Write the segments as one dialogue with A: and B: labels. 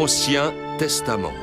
A: Ancien Testament.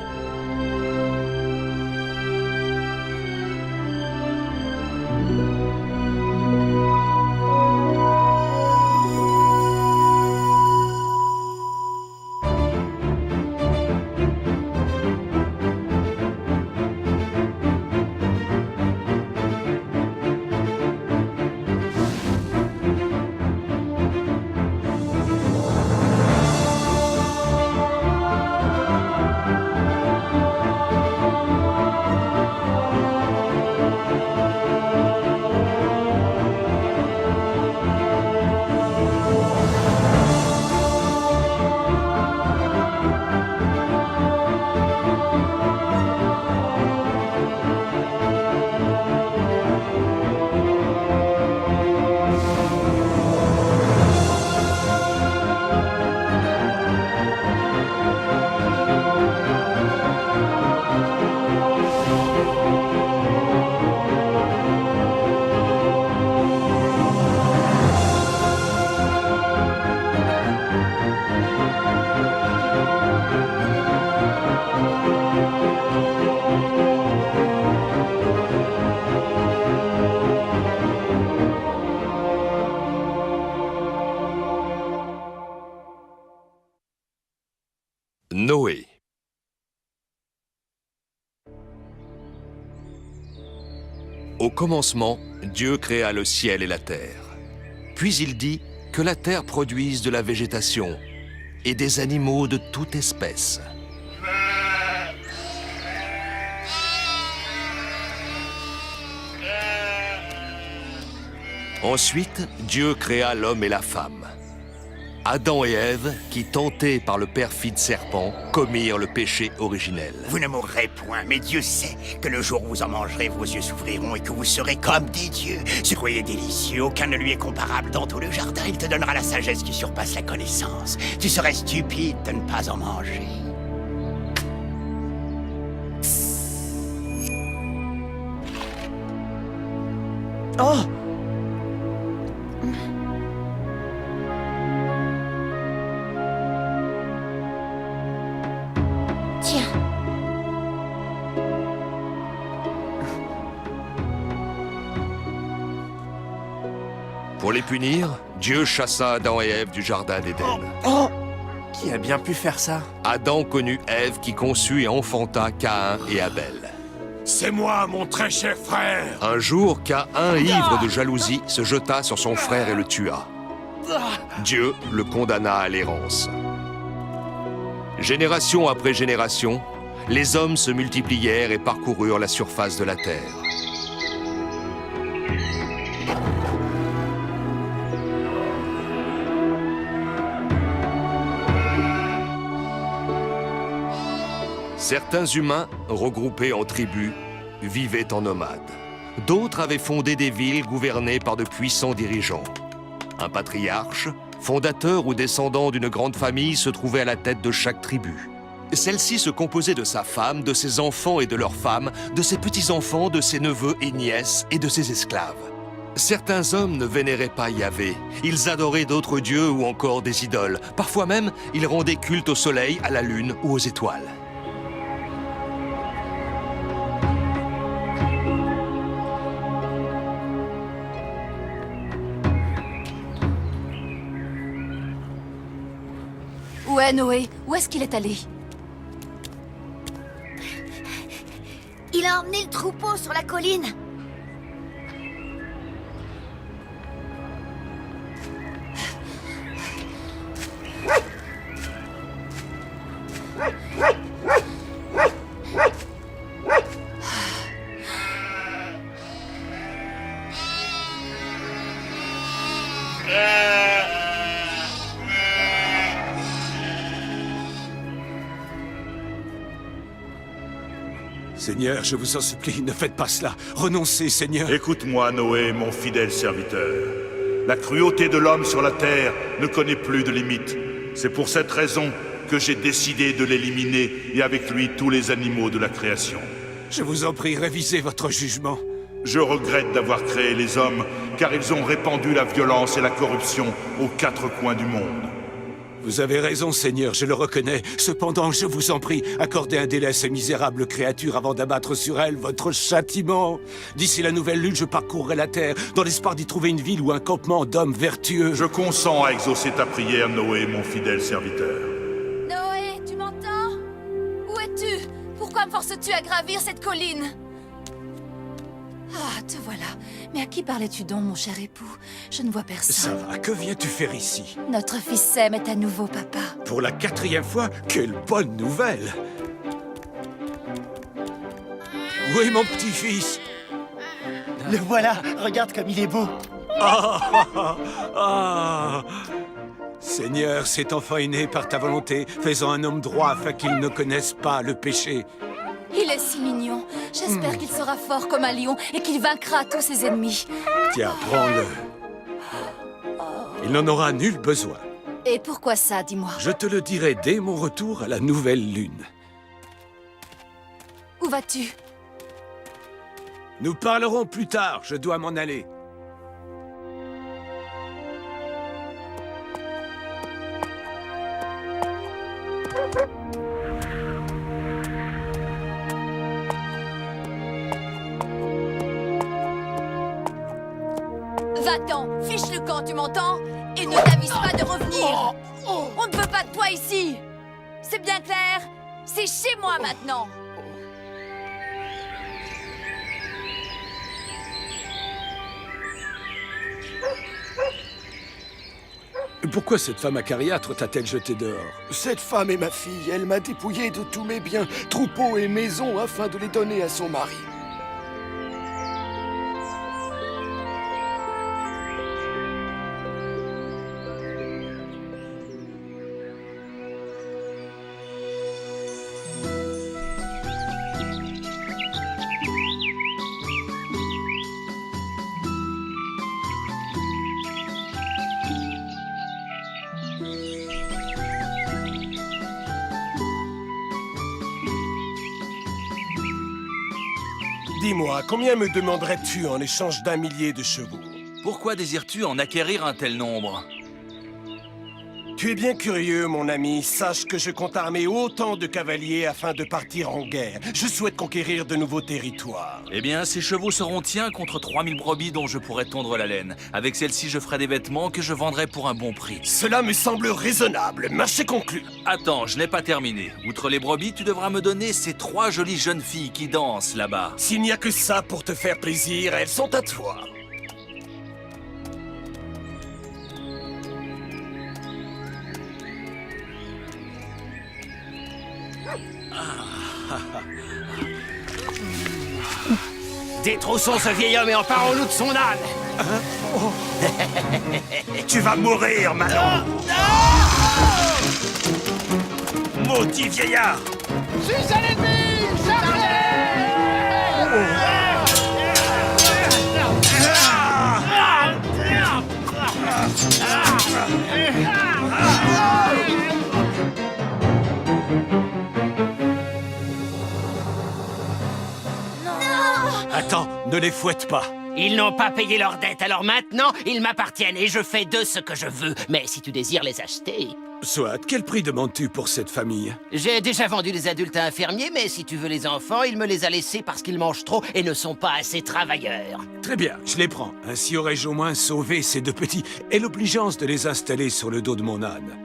A: Noé. Au commencement, Dieu créa le ciel et la terre. Puis il dit que la terre produise de la végétation et des animaux de toute espèce. Ensuite, Dieu créa l'homme et la femme. Adam et Ève, qui, tentés par le perfide serpent, commirent le péché originel.
B: Vous ne mourrez point, mais Dieu sait que le jour où vous en mangerez, vos yeux s'ouvriront et que vous serez comme des dieux. Ce fruit est délicieux, aucun ne lui est comparable dans tout le jardin. Il te donnera la sagesse qui surpasse la connaissance. Tu serais stupide de ne pas en manger.
C: Oh!
D: Tiens.
A: Pour les punir, Dieu chassa Adam et Ève du jardin d'Éden.
C: Oh! Qui a bien pu faire ça?
A: Adam connut Ève qui conçut et enfanta Caïn et Abel.
E: C'est moi, mon très cher frère!
A: Un jour, Caïn, ivre de jalousie, se jeta sur son frère et le tua. Dieu le condamna à l'errance. Génération après génération, les hommes se multiplièrent et parcoururent la surface de la terre. Certains humains, regroupés en tribus, vivaient en nomades. D'autres avaient fondé des villes gouvernées par de puissants dirigeants. Un patriarche, fondateur ou descendant d'une grande famille, se trouvait à la tête de chaque tribu. Celle-ci se composait de sa femme, de ses enfants et de leurs femmes, de ses petits-enfants, de ses neveux et nièces et de ses esclaves. Certains hommes ne vénéraient pas Yahvé. Ils adoraient d'autres dieux ou encore des idoles. Parfois même, ils rendaient culte au soleil, à la lune ou aux étoiles.
D: Où est Noé? Où est-ce qu'il est allé?
F: Il a emmené le troupeau sur la colline.
E: Seigneur, je vous en supplie, ne faites pas cela. Renoncez, Seigneur.
G: Écoute-moi, Noé, mon fidèle serviteur. La cruauté de l'homme sur la terre ne connaît plus de limites. C'est pour cette raison que j'ai décidé de l'éliminer et avec lui tous les animaux de la création.
E: Je vous en prie, révisez votre jugement.
G: Je regrette d'avoir créé les hommes, car ils ont répandu la violence et la corruption aux quatre coins du monde.
E: Vous avez raison, Seigneur, je le reconnais. Cependant, je vous en prie, accordez un délai à ces misérables créatures avant d'abattre sur elles votre châtiment. D'ici la nouvelle lune, je parcourrai la terre, dans l'espoir d'y trouver une ville ou un campement d'hommes vertueux.
G: Je consens à exaucer ta prière, Noé, mon fidèle serviteur.
D: Noé, tu m'entends? Où es-tu? Pourquoi me forces-tu à gravir cette colline? Ah, te voilà. Mais à qui parlais-tu donc, mon cher époux? Je ne vois personne.
E: Ça va, que viens-tu faire ici?
D: Notre fils Sem est à nouveau papa.
E: Pour la 4e fois? Quelle bonne nouvelle! Où est mon petit-fils?
C: Le voilà, regarde comme il est beau.
E: Seigneur, cet enfant est né par ta volonté, faisant un homme droit afin qu'il ne connaisse pas le péché.
D: Il est si mignon. J'espère qu'il sera fort comme un lion et qu'il vaincra tous ses ennemis.
E: Tiens, prends-le. Il n'en aura nul besoin.
D: Et pourquoi ça, dis-moi?
E: Je te le dirai dès mon retour à la nouvelle lune.
D: Où vas-tu?
E: Nous parlerons plus tard, je dois m'en aller.
D: Va-t'en, fiche le camp, tu m'entends? Et ne t'avise pas de revenir. On ne veut pas de toi ici. C'est bien clair? C'est chez moi maintenant.
E: Pourquoi cette femme acariâtre t'a-t-elle jeté dehors?
H: Cette femme est ma fille. Elle m'a dépouillé de tous mes biens, troupeaux et maisons, afin de les donner à son mari.
I: Dis-moi, combien me demanderais-tu en échange d'1 millier de chevaux?
J: Pourquoi désires-tu en acquérir un tel nombre?
I: Tu es bien curieux, mon ami. Sache que je compte armer autant de cavaliers afin de partir en guerre. Je souhaite conquérir de nouveaux territoires.
J: Eh bien, ces chevaux seront tiens contre 3000 brebis dont je pourrais tondre la laine. Avec celles-ci, je ferai des vêtements que je vendrai pour un bon prix.
I: Cela me semble raisonnable. Marché conclu.
J: Attends, je n'ai pas terminé. Outre les brebis, tu devras me donner ces 3 jolies jeunes filles qui dansent là-bas.
I: S'il n'y a que ça pour te faire plaisir, elles sont à toi.
B: Détroussons ce vieil homme et emparons-nous de son âne.
I: Tu vas mourir, Manon. Maudit vieillard.
F: Suis à l'ennemi! Chargez!
E: Attends, ne les fouette pas.
B: Ils n'ont pas payé leur dette, alors maintenant, ils m'appartiennent et je fais d'eux ce que je veux. Mais si tu désires les acheter...
E: Soit, quel prix demandes-tu pour cette famille?
B: J'ai déjà vendu les adultes à un fermier, mais si tu veux les enfants, il me les a laissés parce qu'ils mangent trop et ne sont pas assez travailleurs.
E: Très bien, je les prends. Ainsi aurais-je au moins sauvé ces 2 petits et l'obligeance de les installer sur le dos de mon âne.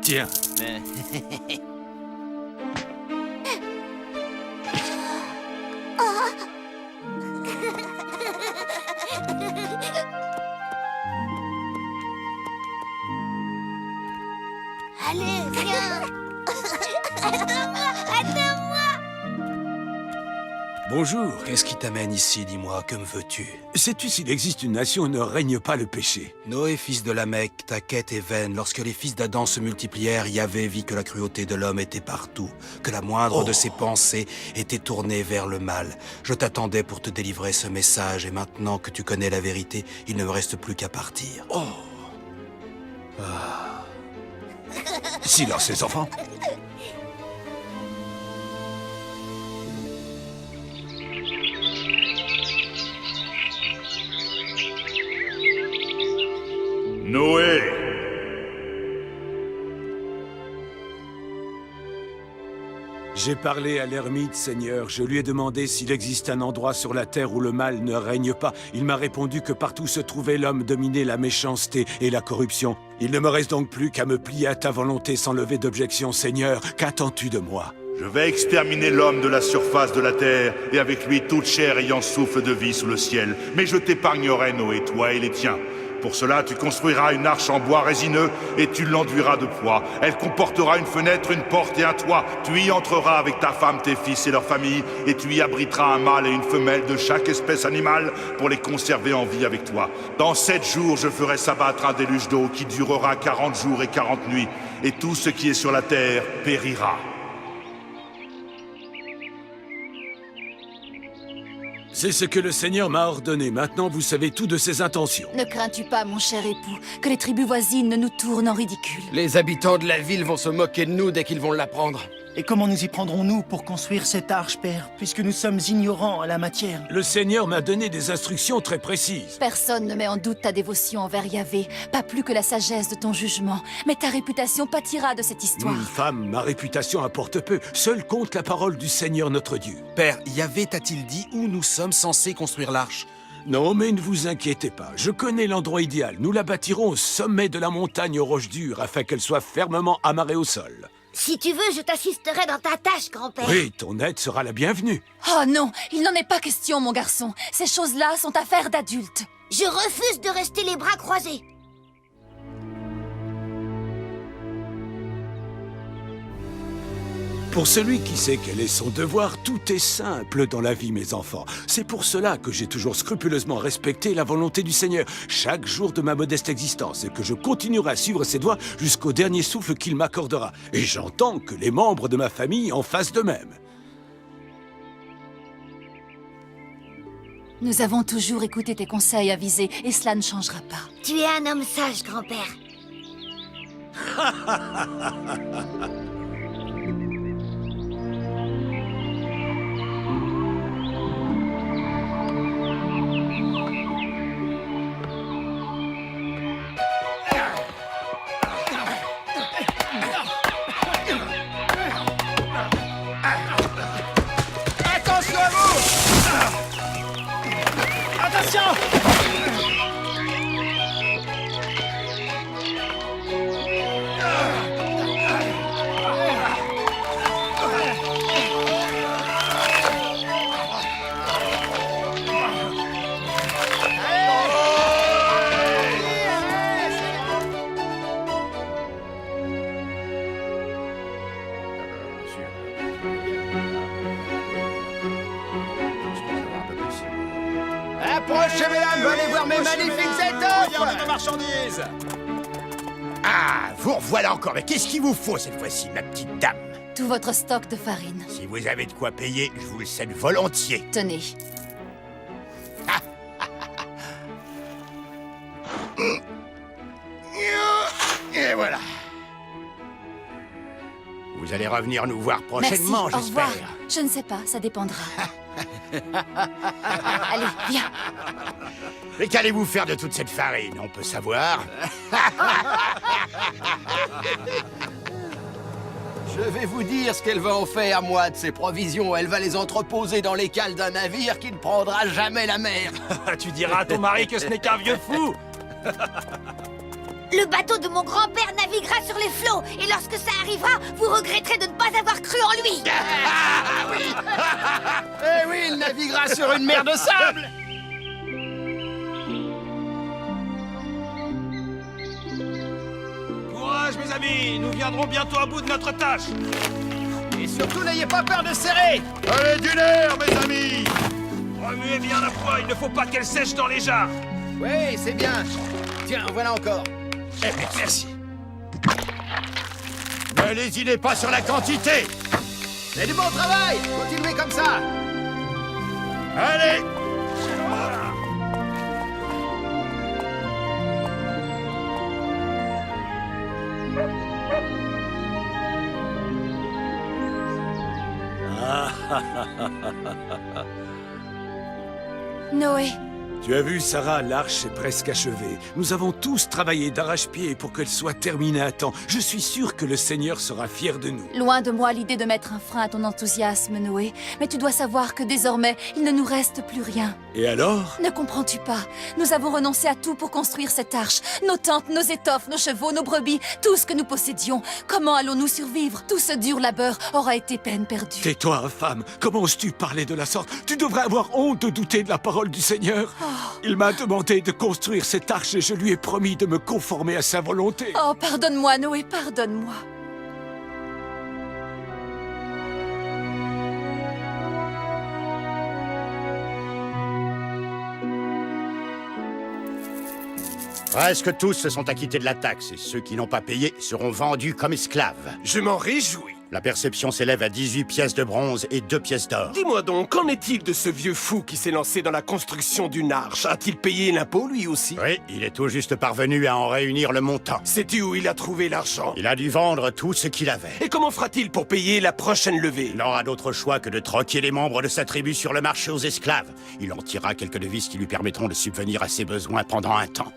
E: Tiens.
F: Allez, viens! Attends-moi!
K: Bonjour, qu'est-ce qui t'amène ici, dis-moi, que me veux-tu?
E: Sais-tu s'il existe une nation où ne règne pas le péché?
K: Noé, fils de Lamech, ta quête est vaine. Lorsque les fils d'Adam se multiplièrent, Yahvé vit que la cruauté de l'homme était partout, que la moindre de ses pensées était tournée vers le mal. Je t'attendais pour te délivrer ce message, et maintenant que tu connais la vérité, il ne me reste plus qu'à partir.
E: Silence, les enfants.
G: Noé,
E: J'ai parlé à l'ermite, Seigneur. Je lui ai demandé s'il existe un endroit sur la terre où le mal ne règne pas. Il m'a répondu que partout se trouvait l'homme dominé, la méchanceté et la corruption. Il ne me reste donc plus qu'à me plier à ta volonté sans lever d'objection, Seigneur. Qu'attends-tu de moi?
G: Je vais exterminer l'homme de la surface de la terre, et avec lui toute chair ayant souffle de vie sous le ciel. Mais je t'épargnerai, Noé, toi et les tiens. Pour cela, tu construiras une arche en bois résineux et tu l'enduiras de poids. Elle comportera une fenêtre, une porte et un toit. Tu y entreras avec ta femme, tes fils et leurs familles, et tu y abriteras un mâle et une femelle de chaque espèce animale pour les conserver en vie avec toi. Dans 7 jours, je ferai s'abattre un déluge d'eau qui durera 40 jours et 40 nuits, et tout ce qui est sur la terre périra.
E: C'est ce que le Seigneur m'a ordonné. Maintenant, vous savez tout de ses intentions.
D: Ne crains-tu pas, mon cher époux, que les tribus voisines ne nous tournent en ridicule?
L: Les habitants de la ville vont se moquer de nous dès qu'ils vont l'apprendre.
C: Et comment nous y prendrons-nous pour construire cette arche, père, puisque nous sommes ignorants en la matière?
E: Le Seigneur m'a donné des instructions très précises.
D: Personne ne met en doute ta dévotion envers Yahvé, pas plus que la sagesse de ton jugement. Mais ta réputation pâtira de cette histoire.
E: Femme, ma réputation importe peu. Seule compte la parole du Seigneur notre Dieu.
K: Père, Yahvé t'a-t-il dit où nous sommes censés construire l'arche?
E: Non, mais ne vous inquiétez pas. Je connais l'endroit idéal. Nous la bâtirons au sommet de la montagne aux roches dures afin qu'elle soit fermement amarrée au sol.
F: Si tu veux, je t'assisterai dans ta tâche, grand-père.
E: Oui, ton aide sera la bienvenue.
D: Oh non, il n'en est pas question, mon garçon. Ces choses-là sont affaires d'adultes.
F: Je refuse de rester les bras croisés.
E: Pour celui qui sait quel est son devoir, tout est simple dans la vie, mes enfants. C'est pour cela que j'ai toujours scrupuleusement respecté la volonté du Seigneur chaque jour de ma modeste existence et que je continuerai à suivre ses doigts jusqu'au dernier souffle qu'il m'accordera. Et j'entends que les membres de ma famille en fassent de même.
D: Nous avons toujours écouté tes conseils avisés et cela ne changera pas.
F: Tu es un homme sage, grand-père.
L: Attention à vous!
C: Attention!
L: Approchez, mesdames, venez voir mes magnifiques étoffes!
I: de marchandises!
B: Ah, vous revoilà encore. Mais qu'est-ce qu'il vous faut cette fois-ci, ma petite dame?
D: Tout votre stock de farine.
B: Si vous avez de quoi payer, je vous le cède volontiers.
D: Tenez.
B: Et voilà. Vous allez revenir nous voir prochainement,
D: Merci, au revoir.
B: j'espère.
D: Je ne sais pas, ça dépendra. Allez, viens.
B: Mais qu'allez-vous faire de toute cette farine, on peut savoir?
L: Je vais vous dire ce qu'elle va en faire, moi, de ses provisions. Elle va les entreposer dans les cales d'un navire qui ne prendra jamais la mer.
I: Tu diras à ton mari que ce n'est qu'un vieux fou!
F: Le bateau de mon grand-père naviguera sur les flots, et lorsque ça arrivera, vous regretterez de ne pas avoir cru en lui.
L: Ah oui! Eh oui, il naviguera sur une mer de sable!
I: Courage, mes amis! Nous viendrons bientôt à bout de notre tâche!
L: Et surtout, n'ayez pas peur de serrer!
G: Allez, du nerf, mes amis!
I: Remuez bien la poix, il ne faut pas qu'elle sèche dans les jarres!
L: Oui, c'est bien. Tiens, voilà encore.
B: Eh, merci. Ne lésinez pas sur la quantité.
L: C'est du bon travail! Continuez comme ça!
G: Allez!
D: Noé,
E: Tu as vu, Sarah, l'arche est presque achevée. Nous avons tous travaillé d'arrache-pied pour qu'elle soit terminée à temps. Je suis sûr que le Seigneur sera fier de nous.
D: Loin de moi l'idée de mettre un frein à ton enthousiasme, Noé. Mais tu dois savoir que désormais, il ne nous reste plus rien.
E: Et alors?
D: Ne comprends-tu pas? Nous avons renoncé à tout pour construire cette arche. Nos tentes, nos étoffes, nos chevaux, nos brebis, tout ce que nous possédions. Comment allons-nous survivre? Tout ce dur labeur aura été peine perdue.
E: Tais-toi, infâme. Comment oses-tu parler de la sorte? Tu devrais avoir honte de douter de la parole du Seigneur. Il m'a demandé de construire cette arche et je lui ai promis de me conformer à sa volonté.
D: Oh, pardonne-moi, Noé, pardonne-moi.
B: Presque tous se sont acquittés de la taxe et ceux qui n'ont pas payé seront vendus comme esclaves.
I: Je m'en réjouis.
B: La perception s'élève à 18 pièces de bronze et 2 pièces d'or.
I: Dis-moi donc, qu'en est-il de ce vieux fou qui s'est lancé dans la construction d'une arche? A-t-il payé l'impôt, lui aussi?
B: Oui, il est tout juste parvenu à en réunir le montant.
I: Sais-tu où il a trouvé l'argent?
B: Il a dû vendre tout ce qu'il avait.
I: Et comment fera-t-il pour payer la prochaine levée?
B: Il n'aura d'autre choix que de troquer les membres de sa tribu sur le marché aux esclaves. Il en tirera quelques devises qui lui permettront de subvenir à ses besoins pendant un temps.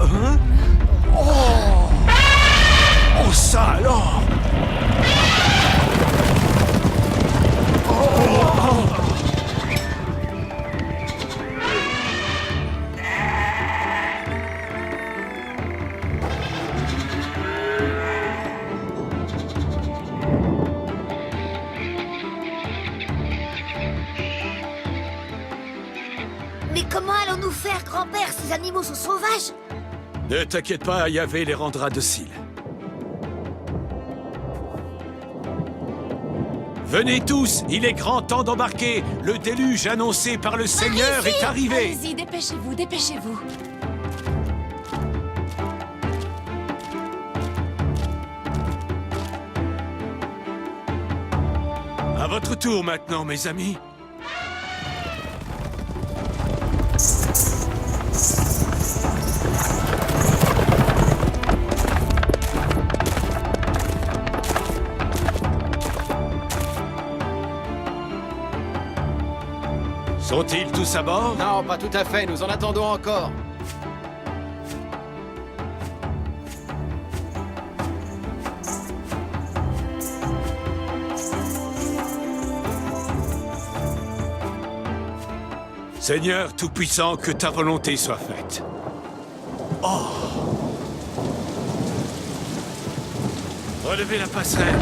E: Hein? Oh, ça alors!
F: Mais comment allons-nous faire, grand-père? Ces animaux sont sauvages.
E: Ne t'inquiète pas, Yahvé les rendra dociles. Venez tous, il est grand temps d'embarquer. Le déluge annoncé par le Seigneur est arrivé.
D: Allez-y, dépêchez-vous, dépêchez-vous.
E: À votre tour maintenant, mes amis. Sont-ils tous à bord?
L: Non, pas tout à fait, nous en attendons encore.
E: Seigneur Tout-Puissant, que ta volonté soit faite. Oh! Relevez la passerelle.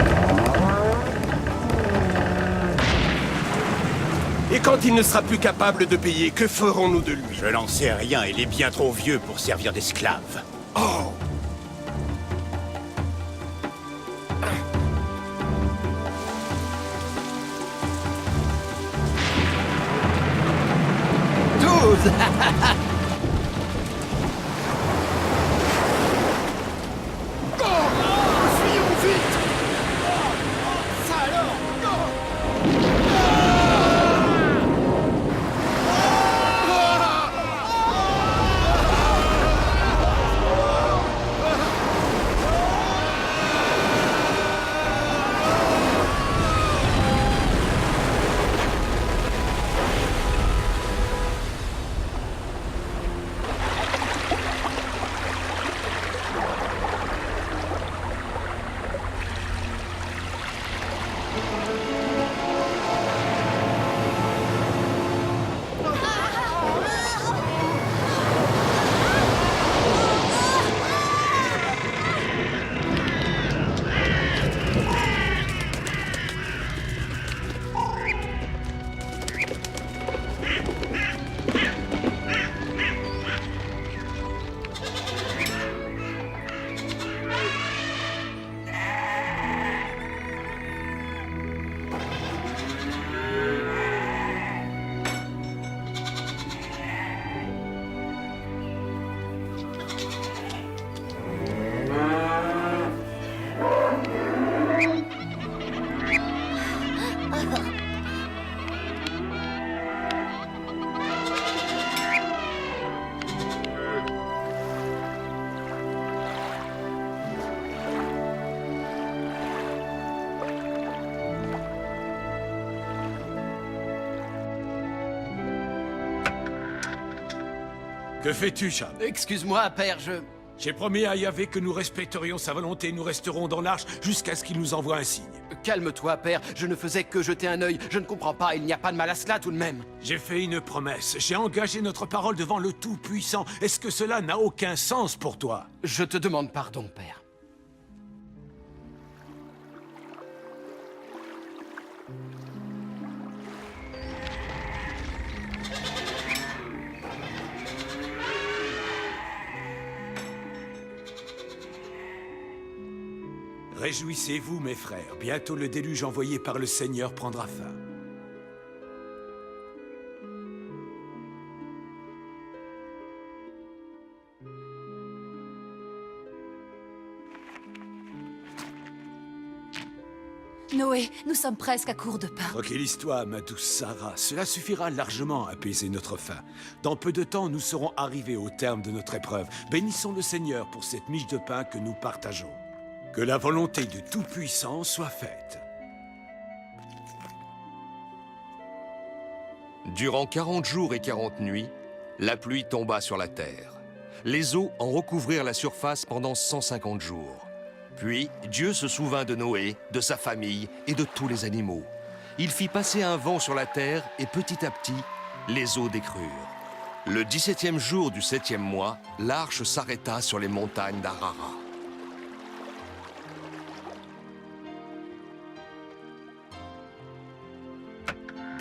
I: Et quand il ne sera plus capable de payer, que ferons-nous de lui?
B: Je n'en sais rien, il est bien trop vieux pour servir d'esclave.
I: Oh!
E: Que fais-tu, Cham?
L: Excuse-moi, père,
E: J'ai promis à Yahvé que nous respecterions sa volonté et nous resterons dans l'arche jusqu'à ce qu'il nous envoie un signe.
L: Calme-toi, père, je ne faisais que jeter un œil. Je ne comprends pas, il n'y a pas de mal à cela tout de même.
E: J'ai fait une promesse. J'ai engagé notre parole devant le Tout-Puissant. Est-ce que cela n'a aucun sens pour toi?
L: Je te demande pardon, père.
E: Réjouissez-vous, mes frères. Bientôt le déluge envoyé par le Seigneur prendra fin.
D: Noé, nous sommes presque à court de pain.
E: Tranquillise-toi, ma douce Sarah. Cela suffira largement à apaiser notre faim. Dans peu de temps, nous serons arrivés au terme de notre épreuve. Bénissons le Seigneur pour cette miche de pain que nous partageons. Que la volonté du Tout-Puissant soit faite.
A: Durant 40 jours et 40 nuits, la pluie tomba sur la terre. Les eaux en recouvrirent la surface pendant 150 jours. Puis Dieu se souvint de Noé, de sa famille et de tous les animaux. Il fit passer un vent sur la terre et petit à petit, les eaux décrurent. Le 17e jour du 7e mois, l'arche s'arrêta sur les montagnes d'Arara.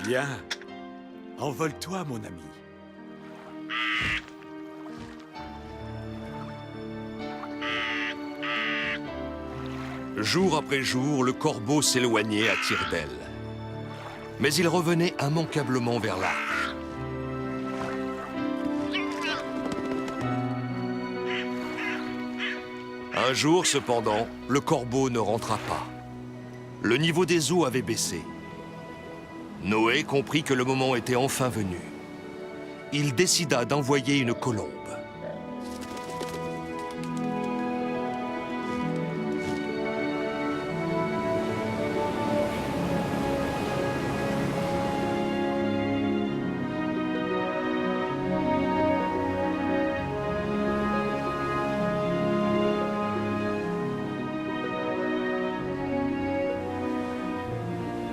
E: Bien. Envole-toi, mon ami.
A: Jour après jour, le corbeau s'éloignait à tire-d'aile. Mais il revenait immanquablement vers l'arche. Un jour, cependant, le corbeau ne rentra pas. Le niveau des eaux avait baissé. Noé comprit que le moment était enfin venu. Il décida d'envoyer une colombe.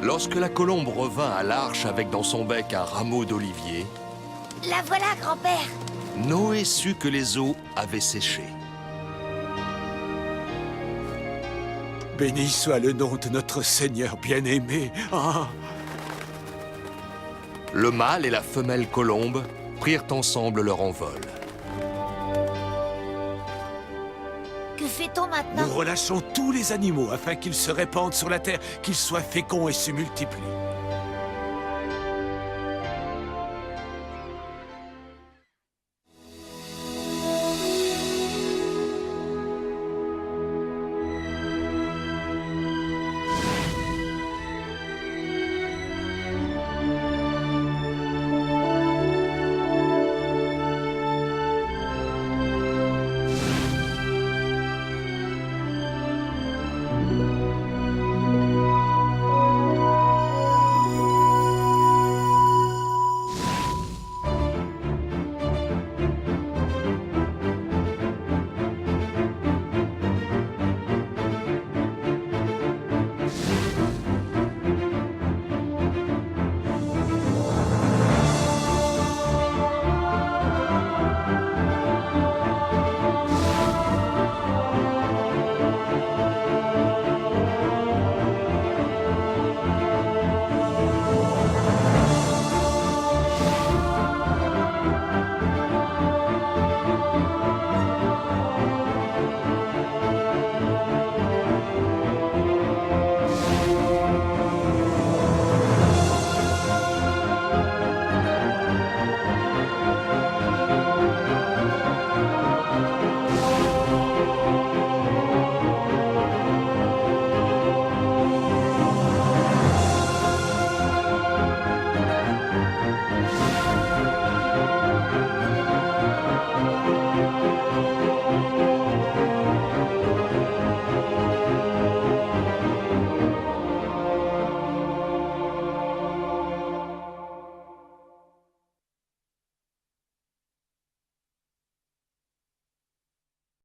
A: Lorsque la colombe revint à l'arche avec dans son bec un rameau d'olivier,
F: La voilà, grand-père.
A: Noé sut que les eaux avaient séché.
E: Béni soit le nom de notre Seigneur bien-aimé. Ah.
A: Le mâle et la femelle colombe prirent ensemble leur envol.
F: Que fait-on maintenant?
E: Nous relâchons tous les animaux afin qu'ils se répandent sur la terre, qu'ils soient féconds et se multiplient.